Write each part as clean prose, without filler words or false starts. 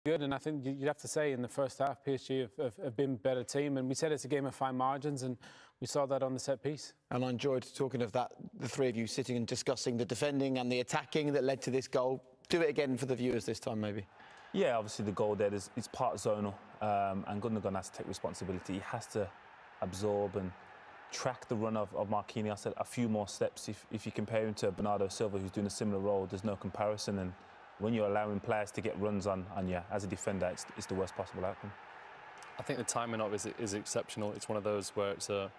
Good, and I think you'd have to say in the first half, PSG have been a better team, and we said it's a game of fine margins, and we saw that on the set piece. And I enjoyed talking of that, the three of you sitting and discussing the defending and the attacking that led to this goal. Do it again for the viewers this time, maybe. Yeah, obviously the goal there is part zonal, and Gundogan has to take responsibility. He has to absorb and track the run of Marquinhos a few more steps. If you compare him to Bernardo Silva, who's doing a similar role, there's no comparison. And when you're allowing players to get runs on you as a defender, it's the worst possible outcome. I think the timing of it is exceptional. It's one of those where it's a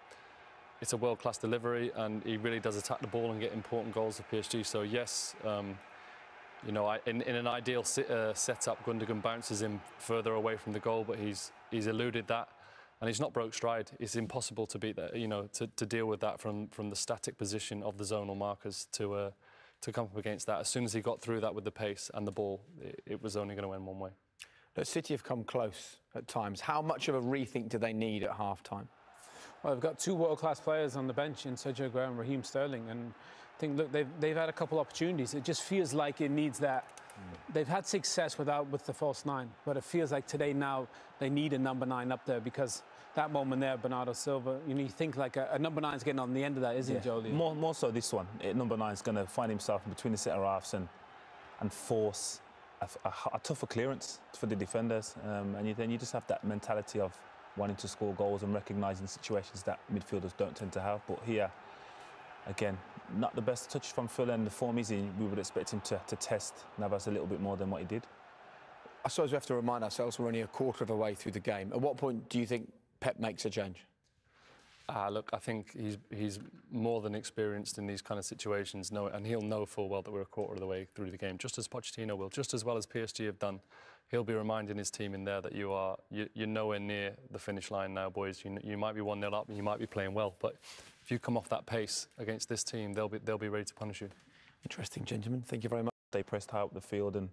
world-class delivery, and he really does attack the ball and get important goals for PSG. So yes, you know, in an ideal setup, Gundogan bounces him further away from the goal, but he's eluded that, and he's not broke stride. It's impossible to beat that. You know, to deal with that from the static position of the zonal markers to come up against that. As soon as he got through that with the pace and the ball, it was only going to end one way. City have come close at times. How much of a rethink do they need at half-time? Well, they've got two world-class players on the bench in Sergio Aguero and Raheem Sterling, and I think, look, they've had a couple opportunities. It just feels like it needs that. They've had success with the false nine, but it feels like today now they need a number 9 up there, because that moment there, Bernardo Silva, you know, you think like a number 9's getting on the end of that, isn't it, Jolie? More so this one. Number 9's going to find himself in between the centre-halves and force a tougher clearance for the defenders. And then you just have that mentality of wanting to score goals and recognising situations that midfielders don't tend to have. But here, again, not the best touch from Phil, and the form he's in, we would expect him to test Navas a little bit more than what he did. I suppose we have to remind ourselves we're only a quarter of the way through the game. At what point do you think Pep makes a change? Look, I think he's more than experienced in these kind of situations, and he'll know full well that we're a quarter of the way through the game, just as Pochettino will, just as well as PSG have done. He'll be reminding his team in there that you're nowhere near the finish line now, boys. You might be 1-0 up and you might be playing well, but if you come off that pace against this team, they'll be ready to punish you. Interesting, gentlemen. Thank you very much. They pressed high up the field and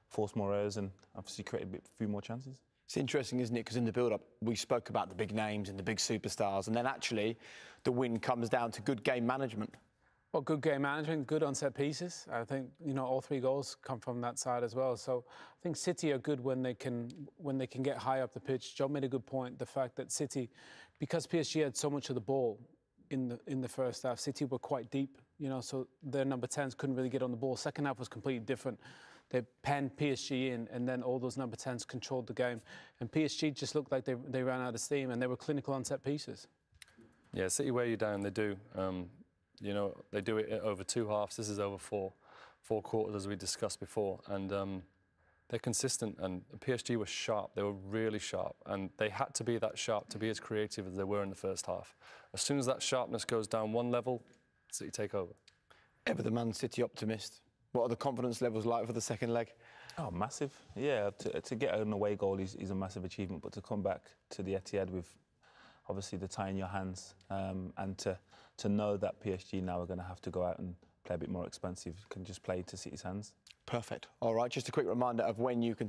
forced more errors and obviously created a few more chances. It's interesting, isn't it? Because in the build-up, we spoke about the big names and the big superstars, and then actually the win comes down to good game management. Well, good game management, good on set pieces. I think, you know, all 3 goals come from that side as well. So I think City are good when they can get high up the pitch. Joe made a good point. The fact that City, because PSG had so much of the ball in the first half, City were quite deep, you know, so their number 10s couldn't really get on the ball. Second half was completely different. They penned PSG in, and then all those number 10s controlled the game. And PSG just looked like they ran out of steam, and they were clinical on set pieces. Yeah, City wear you down, they do. You know, they do it over 2 halves. This is over four quarters, as we discussed before. And they're consistent, and PSG were sharp. They were really sharp, and they had to be that sharp to be as creative as they were in the first half. As soon as that sharpness goes down one level, City take over. Ever the Man City optimist? What are the confidence levels like for the second leg? Oh, massive. Yeah, to get an away goal is a massive achievement, but to come back to the Etihad with obviously the tie in your hands, and to know that PSG now are going to have to go out and play a bit more expensive, can just play to City's hands. Perfect. All right, just a quick reminder of when you can